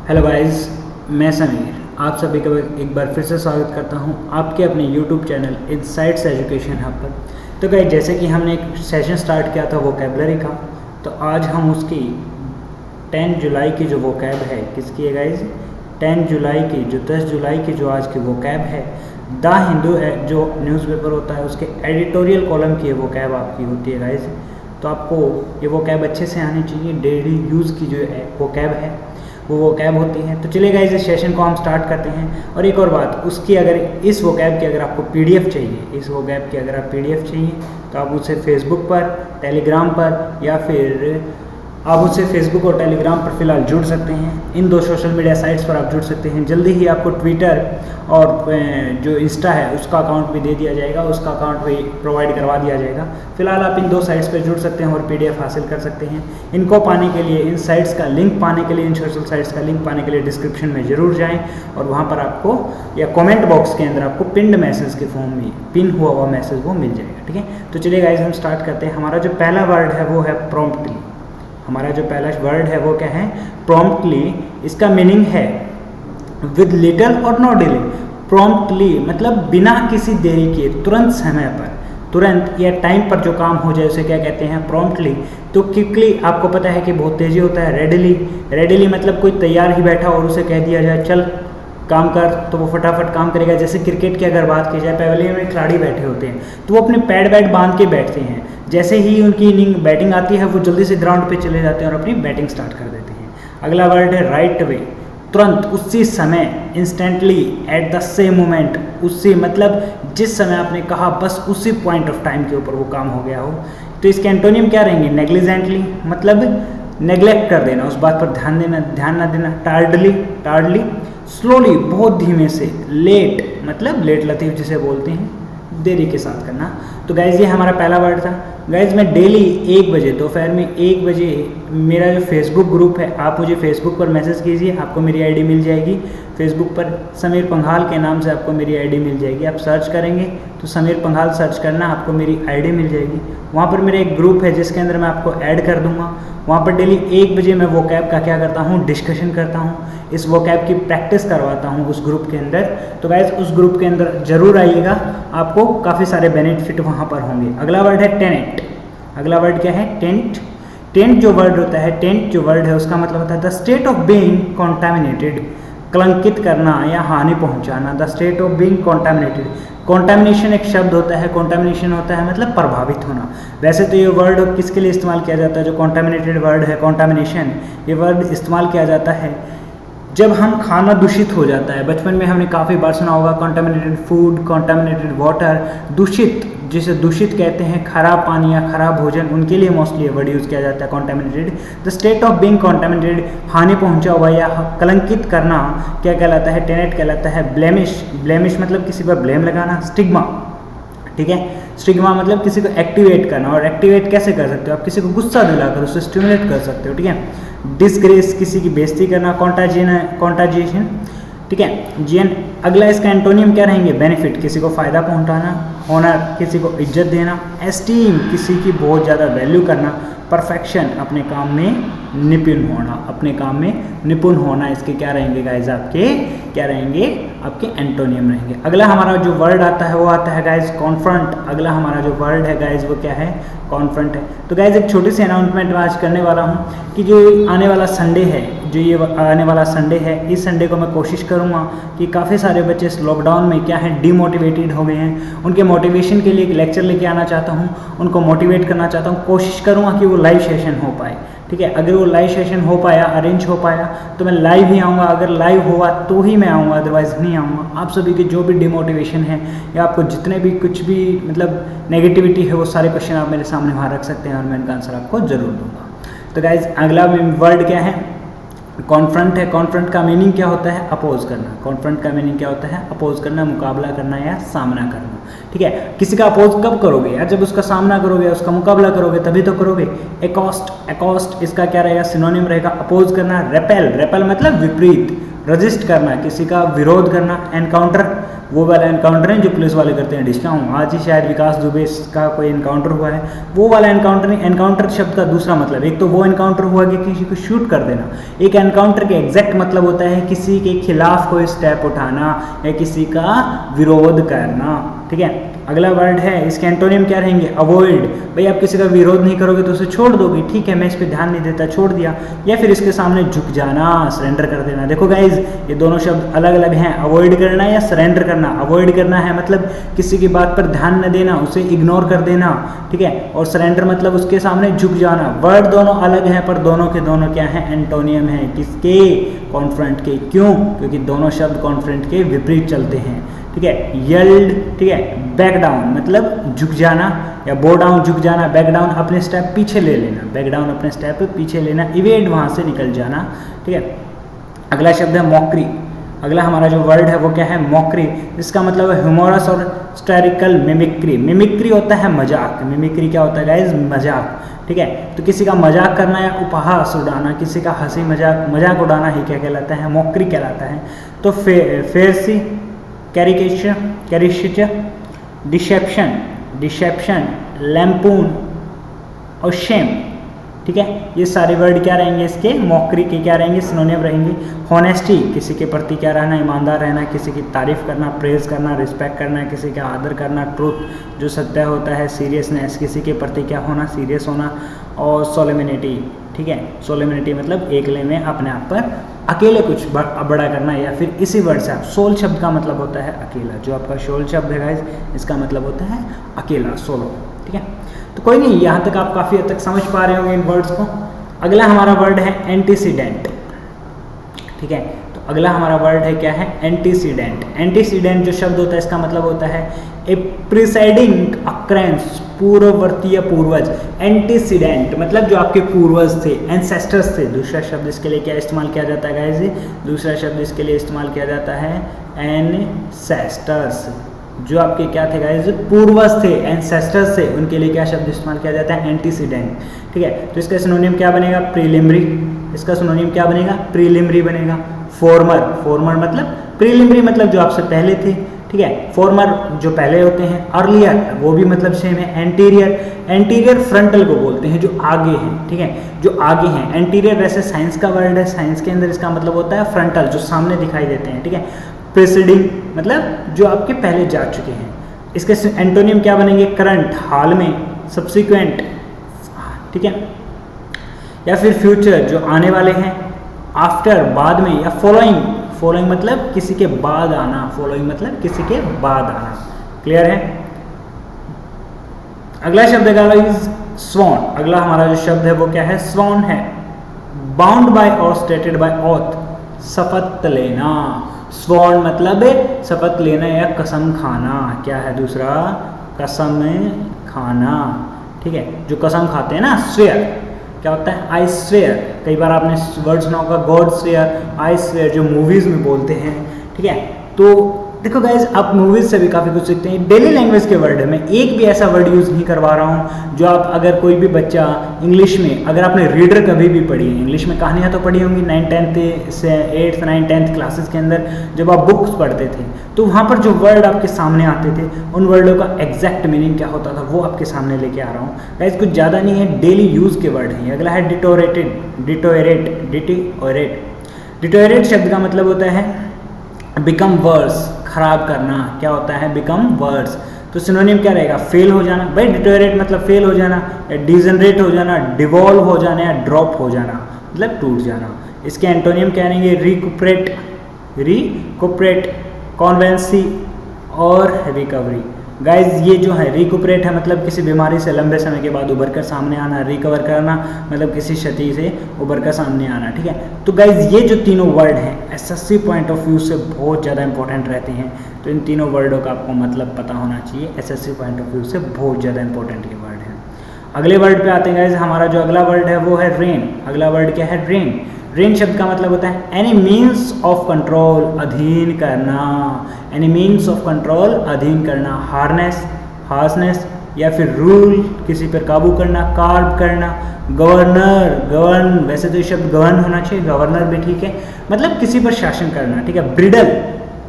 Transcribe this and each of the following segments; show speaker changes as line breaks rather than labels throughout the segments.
Hello guys, मैं समीर आप सभी का एक बार फिर से स्वागत करता हूं आपके अपने YouTube channel insights education hub पर। तो गाइस, जैसे कि हमने एक सेशन स्टार्ट किया था वोकैबलरी का, तो आज हम उसकी 10 जुलाई की जो वोकैब है, किसकी है गाइस? 10 जुलाई की, जो 10 जुलाई की जो आज की वोकैब है, द हिंदू है जो न्यूज़पेपर होता है उसके एडिटोरियल कॉलम की वोकैब आपकी होती है गाइस। तो आपको ये वोकैब अच्छे से आनी चाहिए। डेली यूज़ की जो है वोकैब है वो वोकैब होती है। तो चलिए गाइस, इस सेशन को हम स्टार्ट करते हैं। और एक और बात, उसकी अगर इस वोकैब की अगर आपको पीडीएफ चाहिए, इस वोकैब की अगर आप पीडीएफ चाहिए तो आप उसे फेसबुक पर, टेलीग्राम पर या फिर आप उससे फेसबुक और टेलीग्राम पर फिलहाल जुड़ सकते हैं। इन दो सोशल मीडिया साइट्स पर आप जुड़ सकते हैं। जल्दी ही आपको ट्विटर और जो इंस्टा है उसका अकाउंट भी दे दिया जाएगा, उसका अकाउंट भी प्रोवाइड करवा दिया जाएगा। फिलहाल आप इन दो साइट्स पर जुड़ सकते हैं और पीडीएफ हासिल कर सकते हैं। इनको पाने के लिए, इन साइट्स का लिंक पाने के लिए, इन सोशल साइट्स का लिंक पाने के लिए डिस्क्रिप्शन में ज़रूर जाएँ और वहाँ पर आपको या कॉमेंट बॉक्स के अंदर आपको पिंड मैसेज के फॉर्म में पिन हुआ मैसेज वो मिल जाएगा। ठीक है, तो चलिए गाइस, हम स्टार्ट करते हैं। हमारा जो पहला वर्ड है वो है प्रॉम्प्टली। हमारा जो पहला वर्ड है वो क्या है? प्रॉम्प्टली। इसका मीनिंग है विद लिटिल और नो डिले। प्रॉम्प्टली मतलब बिना किसी देरी किए, तुरंत समय पर, तुरंत या टाइम पर जो काम हो जाए उसे क्या कहते हैं? प्रॉम्प्टली। तो क्विकली आपको पता है कि बहुत तेज़ी होता है। रेडिली, रेडिली मतलब कोई तैयार ही बैठा और उसे कह दिया जाए चल काम कर, तो वो फटाफट काम करेगा। जैसे क्रिकेट की अगर बात की जाए, पवेलियन में खिलाड़ी बैठे होते हैं तो वो अपने पैड वैड बांध के बैठते हैं। जैसे ही उनकी इनिंग बैटिंग आती है वो जल्दी से ग्राउंड पे चले जाते हैं और अपनी बैटिंग स्टार्ट कर देते हैं। अगला वर्ड है राइट वे। तुरंत, उसी समय, instantly, at the same moment. उससे मतलब जिस समय आपने कहा बस उसी पॉइंट ऑफ टाइम के ऊपर वो काम हो गया हो। तो इसके एंटोनियम क्या रहेंगे? नेग्लिजेंटली मतलब नेग्लेक्ट कर देना, उस बात पर ध्यान ना देना। टार्डली, टार्डली स्लोली बहुत धीमे से। लेट मतलब लेट लतीफ़ जिसे बोलते हैं, देरी के साथ करना। तो गाइज़, ये हमारा पहला वर्ड था। गाइज़, मैं डेली 1 बजे, दोपहर में 1 बजे मेरा जो फेसबुक ग्रुप है, आप मुझे फेसबुक पर मैसेज कीजिए, आपको मेरी आईडी मिल जाएगी। फेसबुक पर समीर पंघाल के नाम से आपको मेरी आईडी मिल जाएगी। आप सर्च करेंगे तो समीर पंघाल सर्च करना, आपको मेरी आईडी मिल जाएगी। वहाँ पर मेरा एक ग्रुप है जिसके अंदर मैं आपको ऐड कर दूँगा। वहाँ पर डेली 1 बजे मैं वोकैब का क्या करता हूँ? डिस्कशन करता हूँ। इस वोकैब की प्रैक्टिस करवाता हूँ उस ग्रुप के अंदर। तो गाइज, उस ग्रुप के अंदर ज़रूर आइएगा, आपको काफ़ी सारे बेनिफिट वहाँ पर होंगे। अगला वर्ड है टेंट। अगला वर्ड क्या है? टेंट। टेंट जो वर्ड होता है, टेंट जो वर्ड है उसका मतलब होता है the state of being contaminated. कलंकित करना या हानि पहुँचाना। The state of being contaminated. Contamination एक शब्द होता है। कॉन्टामिनेशन होता है मतलब प्रभावित होना। वैसे तो ये वर्ड किसके लिए इस्तेमाल किया जाता है? जो कॉन्टामिनेटेड वर्ड है, कॉन्टामिनेशन, ये वर्ड इस्तेमाल किया जाता है जब हम खाना दूषित हो जाता है। बचपन में हमने काफ़ी बार सुना होगा कॉन्टामिनेटेड फूड, कॉन्टामिनेटेड वाटर। दूषित, जिसे दूषित कहते हैं, खराब पानी या खराब भोजन, उनके लिए मोस्टली ये वर्ड यूज़ किया जाता है contaminated. The state of being contaminated, हानि पहुंचा हुआ या कलंकित करना क्या कहलाता है? टेनेट कहलाता है। ब्लेमिश, ब्लेमिश मतलब किसी पर ब्लेम लगाना। स्टिग्मा, ठीक है, स्टिग्मा मतलब किसी को एक्टिवेट करना। और एक्टिवेट कैसे कर सकते हो? आप किसी को गुस्सा दिलाकर उससे स्टिमुलेट कर सकते हो। ठीक है। डिसग्रेस, किसी की बेइज्जती करना। कॉन्टाजिएशन, ठीक है, जियन। अगला इसका एंटोनियम क्या रहेंगे? बेनिफिट, किसी को फ़ायदा पहुंचाना। ऑनर, किसी को इज्जत देना। एस्टीम, किसी की बहुत ज़्यादा वैल्यू करना। परफेक्शन, अपने काम में निपुण होना। अपने काम में निपुण होना, इसके क्या रहेंगे गाइज? आपके क्या रहेंगे? आपके एंटोनियम रहेंगे। अगला हमारा जो वर्ड आता है वो आता है गाइज कॉन्फ्रंट। अगला हमारा जो वर्ड है गाइज वो क्या है? कॉन्फ्रंट है। तो गाइज, एक छोटी सी अनाउंसमेंट मैं आज करने वाला हूँ कि जो आने वाला संडे है, जो ये आने वाला संडे है, इस संडे को मैं कोशिश करूँगा कि काफ़ी सारे बच्चे इस लॉकडाउन में क्या है, डीमोटिवेटेड हो गए हैं, उनके मोटिवेशन के लिए एक लेक्चर लेके आना चाहता हूँ, उनको मोटिवेट करना चाहता हूँ। कोशिश करूँगा कि वो लाइव सेशन हो पाए। ठीक है, अगर वो लाइव सेशन हो पाया, अरेंज हो पाया, तो मैं लाइव ही आऊँगा। अगर लाइव हुआ तो ही मैं आऊँगा, अदरवाइज़ नहीं आऊँगा। आप सभी के जो भी डिमोटिवेशन है या आपको जितने भी कुछ भी मतलब नेगेटिविटी है, वो सारे क्वेश्चन आप मेरे सामने वहाँ रख सकते हैं और मैं इनका आंसर आपको ज़रूर दूँगा। तो गाइज, अगला वर्ड क्या है? कॉन्फ्रंट है। कॉन्फ्रंट का मीनिंग क्या होता है? अपोज करना। कॉन्फ्रंट का मीनिंग क्या होता है? अपोज करना, मुकाबला करना या सामना करना। ठीक है, किसी का अपोज कब करोगे यार? जब उसका सामना करोगे, उसका मुकाबला करोगे, तभी तो करोगे। एकॉस्ट, एकॉस्ट इसका क्या रहेगा? सिनोनिम रहेगा अपोज करना। रेपेल, रेपेल मतलब विपरीत। रजिस्ट करना, किसी का विरोध करना, एनकाउंटर वो वाला एनकाउंटर है जो पुलिस वाले करते हैं, डिस्काउंट आज ही शायद विकास दुबे का कोई एनकाउंटर हुआ है, वो वाला एनकाउंटर नहीं। एनकाउंटर शब्द का दूसरा मतलब, एक तो वो एनकाउंटर हुआ कि किसी को शूट कर देना, एक एनकाउंटर के एग्जैक्ट मतलब होता है किसी के खिलाफ कोई स्टेप उठाना या किसी का विरोध करना, ठीक है। अगला वर्ड है, इसके एंटोनिम क्या रहेंगे, अवॉइड। भाई आप किसी का विरोध नहीं करोगे तो उसे छोड़ दोगे, ठीक है मैं इस पर ध्यान नहीं देता, छोड़ दिया। या फिर इसके सामने झुक जाना, सरेंडर कर देना। देखो गाइज ये दोनों शब्द अलग अलग हैं, अवॉइड करना या सरेंडर करना। अवॉइड करना है मतलब किसी की बात पर ध्यान न देना, उसे इग्नोर कर देना, ठीक है। और सरेंडर मतलब उसके सामने झुक जाना। वर्ड दोनों अलग हैं पर दोनों के दोनों क्या हैं, एंटोनियम है। किसके, कॉन्फ्रंट के। क्यों, क्योंकि दोनों शब्द कॉन्फ्रंट के विपरीत चलते हैं, ठीक है। यल्ड, ठीक है। बैक डाउन मतलब झुक जाना, या बो डाउन झुक जाना, बैक डाउन अपने स्टेप पीछे ले लेना, बैक डाउन अपने स्टेप पीछे लेना, इवेड वहाँ से निकल जाना, ठीक है। अगला शब्द है मॉकरी। अगला हमारा जो वर्ड है वो क्या है, मॉकरी। इसका मतलब है ह्यूमरस और स्टैरिकल मिमिक्री। मिमिक्री होता है मजाक, मिमिक्री क्या होता है गाइज, मजाक, ठीक है। तो किसी का मजाक करना या उपहास उड़ाना, किसी का हंसी मजाक उड़ाना ही क्या कहलाता है, मॉकरी कहलाता है। तो फेरसी, कैरिकेचर, डिसेप्शन, लैम्पून और शेम, ठीक है। ये सारे वर्ड क्या रहेंगे इसके, मॉकरी के क्या रहेंगे, सिनोनिम रहेंगे। हॉनेस्टी, किसी के प्रति क्या रहना, ईमानदार रहना, किसी की तारीफ करना, प्रेज करना, रिस्पेक्ट करना, किसी का आदर करना। ट्रूथ जो सत्य होता है। सीरियसनेस, किसी के प्रति क्या होना, सीरियस होना। और सोलेमिनिटी, ठीक है। सोलेमिनिटी मतलब एकले में अपने आप पर अकेले कुछ बड़ा करना, या फिर इसी वर्ड से आप, सोल शब्द का मतलब होता है अकेला। जो आपका सोल शब्द है गाइस इसका मतलब होता है अकेला, सोलो, ठीक है। तो कोई नहीं, यहाँ तक आप काफ़ी हद तक समझ पा रहे होंगे इन वर्ड्स को। अगला हमारा वर्ड है एंटीसीडेंट, ठीक है। तो अगला हमारा वर्ड है क्या है, एंटीसीडेंट। एंटीसीडेंट जो शब्द होता है इसका मतलब होता है ए प्रिसाइडिंग अक्रेंस, पूर्ववर्तीय पूर्वज। एंटीसीडेंट मतलब जो आपके पूर्वज थे, एंसेस्टर्स थे। दूसरा शब्द इसके लिए क्या इस्तेमाल किया जाता है गाइस, दूसरा शब्द इसके लिए इस्तेमाल किया जाता है एंसेस्टर्स। जो आपके क्या थे गाइस, पूर्वज थे, एंसेस्टर्स थे, उनके लिए क्या शब्द इस्तेमाल किया जाता है, एंटीसीडेंट, ठीक है। तो इसका सिनोनिम क्या बनेगा, प्रीलिमरी। इसका सिनोनिम क्या बनेगा, प्रीलिमरी बनेगा। फॉर्मर, फॉर्मर मतलब, प्रीलिमरी मतलब जो आपसे पहले थे, ठीक है। फॉर्मर जो पहले होते हैं। अर्लियर वो भी मतलब सेम है। एंटीरियर, एंटीरियर फ्रंटल को बोलते हैं जो आगे हैं, ठीक है, जो आगे हैं। एंटीरियर वैसे साइंस का वर्ड है, साइंस के अंदर इसका मतलब होता है फ्रंटल, जो सामने दिखाई देते हैं, ठीक है। प्रेसिडिंग मतलब जो आपके पहले जा चुके हैं। इसके एंटोनियम क्या बनेंगे, करंट हाल में, सब्सिक्वेंट, ठीक है, या फिर फ्यूचर जो आने वाले हैं, आफ्टर बाद में, या फॉलोइंग, फॉलोइंग मतलब किसी के बाद आना, फॉलोइंग मतलब किसी के बाद आना। क्लियर है। अगला शब्द है स्वॉन। अगला हमारा जो शब्द है वो क्या है, स्वॉन है। बाउंड बाय और स्टेटेड बाय ऑथ, शपथ लेना। स्वॉन मतलब शपथ लेना या कसम खाना। क्या है दूसरा, कसम खाना, ठीक है। जो कसम खाते हैं ना, स्वेयर क्या होता है, आई स्वेयर। कई बार आपने वर्ड सुना होगा, गॉड स्वेयर, आई स्वेयर, जो मूवीज में बोलते हैं, ठीक है। तो देखो गाइज आप मूवीज से भी काफ़ी कुछ सीखते हैं। डेली लैंग्वेज के वर्ड है, मैं एक भी ऐसा वर्ड यूज़ नहीं करवा रहा हूँ जो आप, अगर कोई भी बच्चा इंग्लिश में, अगर आपने रीडर कभी भी पढ़ी है, इंग्लिश में कहानियाँ तो पढ़ी होंगी 9th 10th से 8th 9th 10th क्लासेस के अंदर, जब आप बुक्स पढ़ते थे तो वहाँ पर जो वर्ड आपके सामने आते थे, उन वर्डों का एग्जैक्ट मीनिंग क्या होता था वो आपके सामने लेके आ रहा हूँ गाइज। कुछ ज़्यादा नहीं है, डेली यूज़ के वर्ड हैं। अगला है डिटोरेटेड, डिटोरेट शब्द का मतलब होता है बिकम वर्स, खराब करना। क्या होता है, बिकम वर्स। तो सिनोनिम क्या रहेगा, फेल हो जाना। भाई डिटोरेट मतलब फेल हो जाना, या डिजनरेट हो जाना, डिवॉल्व हो जाना, या ड्रॉप हो जाना मतलब टूट जाना। इसके एंटोनियम क्या रहेंगे, रिकुपरेट, कॉन्वेंसी और रिकवरी। गाइज ये जो है रिकुपरेट है मतलब किसी बीमारी से लंबे समय के बाद उभर कर सामने आना, रिकवर करना मतलब किसी क्षति से उभर कर सामने आना, ठीक है। तो गाइज ये जो तीनों वर्ड हैं एसएससी पॉइंट ऑफ व्यू से बहुत ज़्यादा इंपॉर्टेंट रहते हैं। तो इन तीनों वर्डों का आपको मतलब पता होना चाहिए, एसएससी पॉइंट ऑफ व्यू से बहुत ज़्यादा इंपॉर्टेंट ये वर्ड है। अगले वर्ड पे आते हैं गाइज, हमारा जो अगला वर्ड है वो है रेन। अगला वर्ड क्या है, रेन। रेन शब्द का मतलब होता है एनी मीन्स ऑफ कंट्रोल, अधीन करना। एनी मीन्स ऑफ कंट्रोल, अधीन करना। हार्नेस, हार्सनेस, या फिर रूल, किसी पर काबू करना, कार्व करना, गवर्नर, गवर्न, वैसे तो ये शब्द गवर्न होना चाहिए, गवर्नर भी ठीक है, मतलब किसी पर शासन करना, ठीक है। ब्रिडल,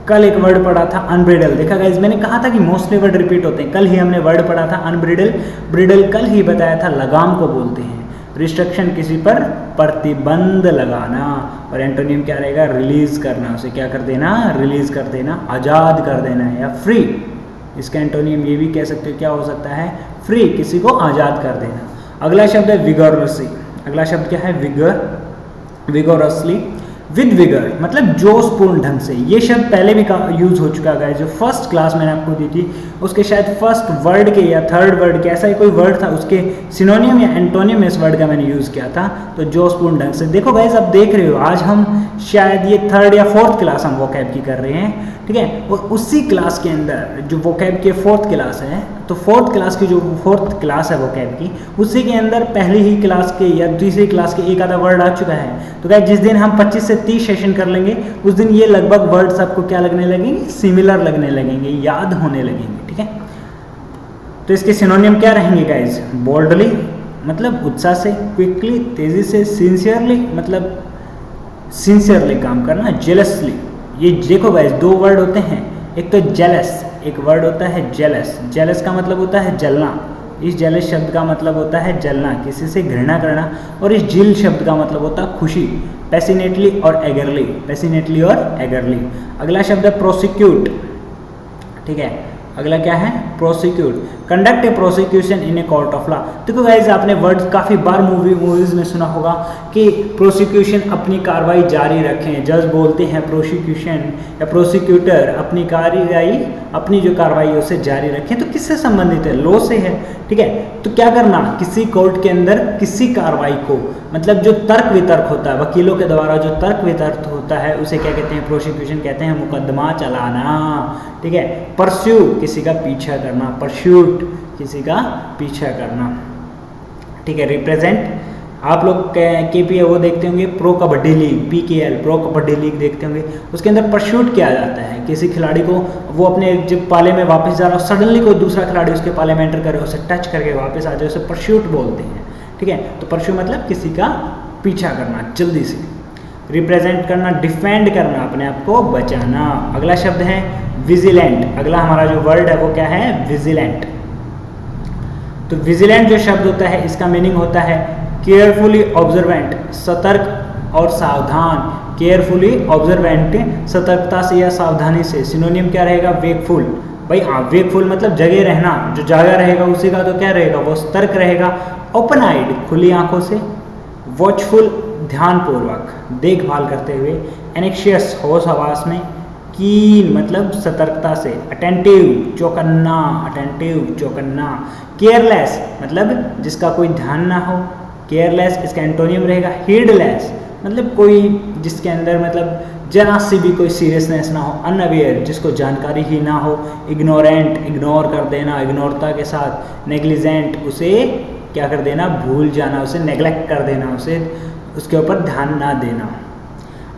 कल एक वर्ड पढ़ा था अनब्रिडल, देखा गाइस मैंने कहा था कि मोस्टली वर्ड रिपीट होते हैं, कल ही हमने वर्ड पढ़ा था अनब्रिडल, ब्रिडल कल ही बताया था लगाम को बोलते हैं। रिस्ट्रिक्शन, किसी पर प्रतिबंध लगाना, और एंटोनियम क्या रहेगा, रिलीज करना, उसे क्या कर देना, रिलीज कर देना, आज़ाद कर देना, या फ्री, इसका एंटोनियम ये भी कह सकते हो क्या हो सकता है, फ्री, किसी को आज़ाद कर देना। अगला शब्द है विगोरसली, अगला शब्द क्या है, विगोरसली, विद विगर, मतलब जोशपूर्ण ढंग से। ये शब्द पहले भी यूज हो चुका है, जो फर्स्ट क्लास मैंने आपको दी थी उसके शायद फर्स्ट वर्ड के या थर्ड वर्ड के, ऐसा ही कोई वर्ड था, उसके सिनोनियम या एंटोनियम इस वर्ड का मैंने यूज़ किया था, तो जोशपूर्ण ढंग से। देखो गाइस आप देख रहे हो, आज हम शायद ये थर्ड या फोर्थ क्लास हम वोकैब की कर रहे हैं, ठीक है, और उसी क्लास के अंदर जो वोकैब की फोर्थ क्लास है, तो फोर्थ क्लास की जो फोर्थ क्लास है वोकैब की, उसी के अंदर पहली ही क्लास के या दूसरी क्लास के एक आधा वर्ड आ चुका है। तो गाइस जिस दिन हम 25 से 30 सेशन कर लेंगे उस दिन ये लगभग वर्ड्स आपको क्या लगने लगेंगे, सिमिलर लगने लगेंगे, याद होने लगेंगे, ठीक है। तो इसके सिनोनियम क्या रहेंगे गाइस, बोल्डली मतलब उत्साह से, क्विकली तेजी से, सिंसियरली मतलब सिंसियरली काम करना, जेलसली, ये देखो गाइस दो वर्ड होते हैं, एक तो जेलस, एक वर्ड होता है जेलस, जेलस का मतलब होता है जलना, इस जेलस शब्द का मतलब होता है जलना, किसी से घृणा करना, और इस जिल शब्द का मतलब होता है खुशी, पैसिनेटली और एगरली, पैसिनेटली और एगरली। अगला शब्द है प्रोसिक्यूट, ठीक है, अगला क्या है, prosecute, conduct a prosecution in a court of law. देखो गाइस आपने वर्ड काफ़ी बार मूवीज में सुना होगा कि प्रोसिक्यूशन अपनी कार्रवाई जारी रखें, जज बोलते हैं प्रोसिक्यूशन या प्रोसिक्यूटर अपनी कार्रवाई, अपनी जो कार्रवाई है उसे जारी रखें, तो किससे संबंधित है, लॉ से है, ठीक है। तो क्या करना, किसी कोर्ट के अंदर किसी कार्रवाई को, मतलब जो तर्क वितर्क होता है, वकीलों के द्वारा जो तर्क वितर्क होता है उसे क्या कहते हैं, प्रोसिक्यूशन कहते हैं, मुकदमा चलाना, ठीक है। परस्यू, किसी का पीछा करना, परस्यूट, किसी का पीछा करना, ठीक है। रिप्रेजेंट, आप लोग KPA वो देखते होंगे, pro kabaddi league, PKL pro kabaddi league देखते होंगे, उसके अंदर परस्यूट किया जाता है किसी खिलाड़ी को, वो अपने जब पाले में वापस जा रहा हो, सडनली कोई दूसरा खिलाड़ी उसके पाले में एंटर करे, उसे टच करके वापस आ जाए, उसे परस्यूट बोलते हैं, ठीक है। तो परस्यू मतलब किसी का पीछा करना जल्दी से। रिप्रेजेंट करना, डिफेंड करना, अपने आप को बचाना। अगला शब्द है विजिलेंट, अगला हमारा जो वर्ड है वो क्या है, विजिलेंट। तो विजिलेंट जो शब्द होता है इसका मीनिंग होता है केयरफुली ऑब्जर्वेंट, सतर्क और सावधान, केयरफुली ऑब्जर्वेंट, सतर्कता से या सावधानी से। सिनोनियम क्या रहेगा, वेकफुल, भाई हाँ वेकफुल मतलब जगे रहना, जो जागा रहेगा उसी का तो क्या रहेगा, वो सतर्क रहेगा। ओपन आइड, खुली आंखों से। वॉचफुल, ध्यानपूर्वक, देखभाल करते हुए। एनेक्शियस, होश हवास में। कीन मतलब सतर्कता से। अटेंटिव, चौकन्ना, अटेंटिव, चौकन्ना। केयरलेस मतलब जिसका कोई ध्यान ना हो, केयरलेस। इसका एंटोनियम रहेगा हीडलेस, मतलब कोई जिसके अंदर मतलब जरा सी भी कोई सीरियसनेस ना हो। अनअवेयर, जिसको जानकारी ही ना हो। इग्नोरेंट, इग्नोर कर देना, इग्नोरता के साथ। नेग्लिजेंट, उसे क्या कर देना, भूल जाना, उसे नेग्लेक्ट कर देना, उसे उसके ऊपर ध्यान ना देना।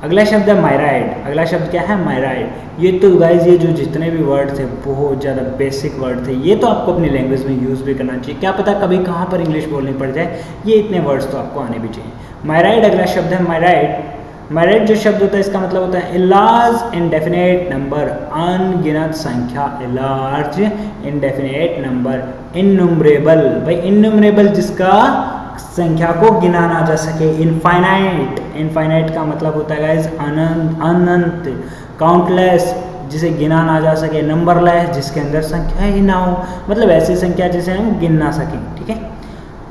अगला शब्द है मायराइड। अगला शब्द क्या है, मायराइड। ये तो गाइज ये जो जितने भी वर्ड थे बहुत ज़्यादा बेसिक वर्ड थे, ये तो आपको अपनी लैंग्वेज में यूज़ भी करना चाहिए, क्या पता कभी कहाँ पर इंग्लिश बोलनी पड़ जाए, ये इतने वर्ड्स तो आपको आने भी चाहिए। मायराइड अगला शब्द है मायराइड। मायराइड जो शब्द होता है इसका मतलब होता है ए लार्ज इनडेफिनेट नंबर, अनगिनत संख्या। A large indefinite number. Innumerable, भाई इननुमरेबल जिसका संख्या को गिना ना जा सके। इनफाइनाइट, इनफाइनाइट का मतलब होता है गाइज अनंत, अनंत। काउंटलेस, जिसे गिना ना जा सके। नंबरलेस, जिसके अंदर संख्या ही ना हो, मतलब ऐसी संख्या जिसे हम गिन ना सकें, ठीक है।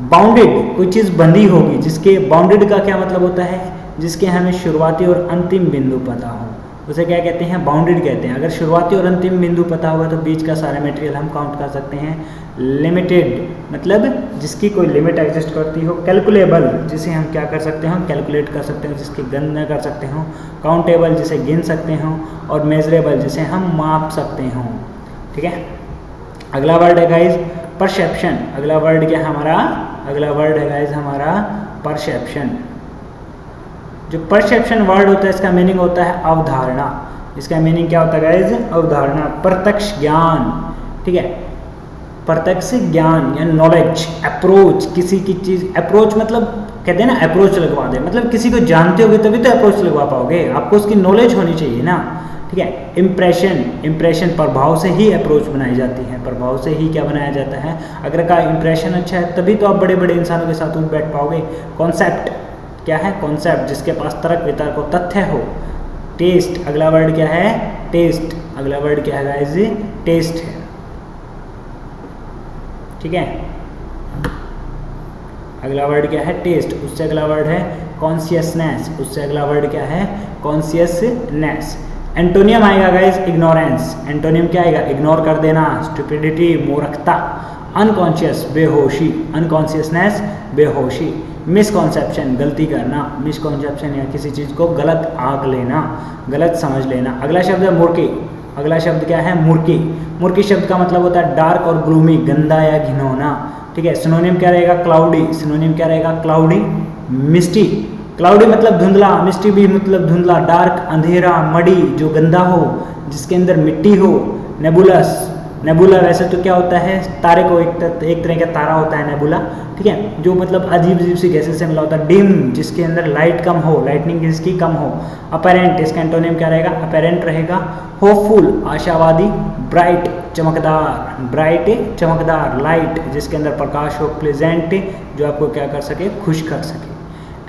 बाउंडेड, कोई चीज़ बंधी होगी, जिसके बाउंडेड का क्या मतलब होता है, जिसके हमें शुरुआती और अंतिम बिंदु पता हो, उसे क्या कहते हैं, बाउंडेड कहते हैं। अगर शुरुआती और अंतिम बिंदु पता होगा तो बीच का सारा मटेरियल हम काउंट कर सकते हैं। लिमिटेड मतलब जिसकी कोई लिमिट एग्जिस्ट करती हो। कैलकुलेबल, जिसे हम क्या कर सकते हो, कैलकुलेट कर सकते हो, जिसकी गणना कर सकते हो। काउंटेबल, जिसे गिन सकते हो। और मेजरेबल, जिसे हम माप सकते हो, ठीक है। अगला वर्ड है गाइज परसेप्शन। अगला वर्ड क्या है हमारा, अगला वर्ड है गाइज हमारा परसेप्शन। जो परसेप्शन वर्ड होता है इसका मीनिंग होता है अवधारणा। इसका मीनिंग क्या होता है गाइज, अवधारणा, प्रत्यक्ष ज्ञान, ठीक है। प्रत्यक्ष ज्ञान या नॉलेज, अप्रोच, किसी की चीज़, अप्रोच मतलब कहते हैं ना अप्रोच लगवा दे, मतलब किसी को जानते होगे तभी तो अप्रोच लगवा पाओगे, आपको उसकी नॉलेज होनी चाहिए ना, ठीक है। इम्प्रेशन, इम्प्रेशन प्रभाव से ही अप्रोच बनाई जाती है, प्रभाव से ही क्या बनाया जाता है, अगर का इम्प्रेशन अच्छा है तभी तो आप बड़े बड़े इंसानों के साथ उठ बैठ पाओगे। कॉन्सेप्ट क्या है, कॉन्सेप्ट जिसके पास तर्क वितर्क हो, तथ्य हो। टेस्ट, अगला वर्ड क्या है, टेस्ट, अगला वर्ड क्या है गाइस, टेस्ट है, ठीक है। अगला वर्ड क्या है, टेस्ट, उससे अगला वर्ड है कॉन्शियसनेस, उससे अगला वर्ड क्या है, कॉन्शियसनेस। एंटोनियम आएगा गाइस इग्नोरेंस, एंटोनियम क्या आएगा, इग्नोर कर देना, स्टुपिडिटी, मूर्खता। अनकॉन्शियस, बेहोशी, अनकॉन्शियसनेस, बेहोशी। मिसकॉन्सेप्शन, गलती करना, मिसकॉन्सेप्शन या किसी चीज़ को गलत आंक लेना, गलत समझ लेना। अगला शब्द है मुर्की, अगला शब्द क्या है, मुर्की। मुर्की शब्द का मतलब होता है डार्क और ग्लूमी, गंदा या घिनौना, ठीक है। सिनोनिम क्या रहेगा, क्लाउडी, सिनोनिम क्या रहेगा, क्लाउडी। मिस्टी, क्लाउडी मतलब धुंधला, मिस्टी भी मतलब धुंधला, डार्क, अंधेरा, मडी, जो गंदा हो, जिसके अंदर मिट्टी हो। नेबुलस, नेबुला वैसे तो क्या होता है, तारे को एक तरह का तारा होता है नेबुला, ठीक है, जो मतलब अजीब अजीब सी गैसेस से मिला होता है। डिम, जिसके अंदर लाइट कम हो, लाइटनिंग जिसकी कम हो। अपैरेंट, इसका एंटोनिम क्या रहेगा, अपैरेंट रहेगा। होपफुल, आशावादी। ब्राइट, चमकदार, ब्राइट चमकदार। लाइट, जिसके अंदर प्रकाश हो। प्लेजेंट, जो आपको क्या कर सके, खुश कर सके।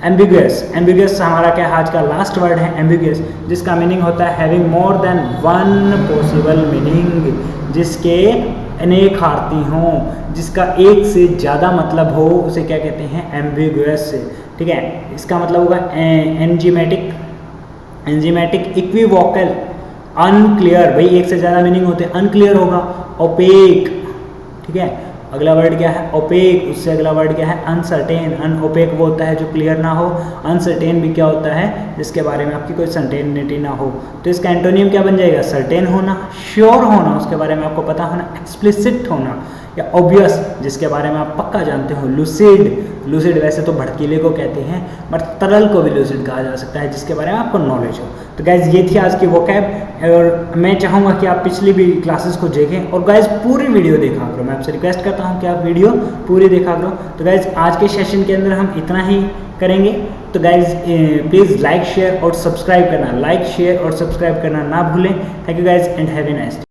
एम्बिगुअस, एम्बिगुअस हमारा क्या आज का लास्ट वर्ड है, एम्बिगुअस, जिसका मीनिंग होता है having more than one possible meaning, जिसके अनेक अर्थी हों, जिसका एक से ज़्यादा मतलब हो, उसे क्या कहते हैं, एम्बिगुअस, ठीक है। इसका मतलब होगा एंजीमेटिक, एंजीमेटिक, इक्विवोकल, अनक्लियर, भाई एक से ज़्यादा मीनिंग होते हैं, अनक्लियर होगा। ओपेक, ठीक है। अगला वर्ड क्या है, ओपेक, उससे अगला वर्ड क्या है, अनसर्टेन। अनओपेक वो होता है जो क्लियर ना हो, अनसर्टेन भी क्या होता है, जिसके बारे में आपकी कोई सर्टेनिटी ना हो। तो इसका एंटोनियम क्या बन जाएगा, सर्टेन होना, श्योर होना, उसके बारे में आपको पता होना, एक्सप्लिसिट होना, या ऑब्वियस, जिसके बारे में आप पक्का जानते हो। लूसिड, लूसिड वैसे तो भड़कीले को कहते हैं, बट तरल को भी लूसिड कहा जा सकता है, जिसके बारे में आपको नॉलेज हो। तो गाइज ये थी आज की वोकैब, और मैं चाहूँगा कि आप पिछली भी क्लासेस को देखें, और गाइज पूरी वीडियो देखा करो, मैं आपसे रिक्वेस्ट करता हूँ कि आप वीडियो पूरी देखा करो। तो गाइज आज के सेशन के अंदर हम इतना ही करेंगे। तो गाइज प्लीज़ लाइक शेयर और सब्सक्राइब करना, लाइक शेयर और सब्सक्राइब करना ना भूलें। Thank you guys and have a nice day.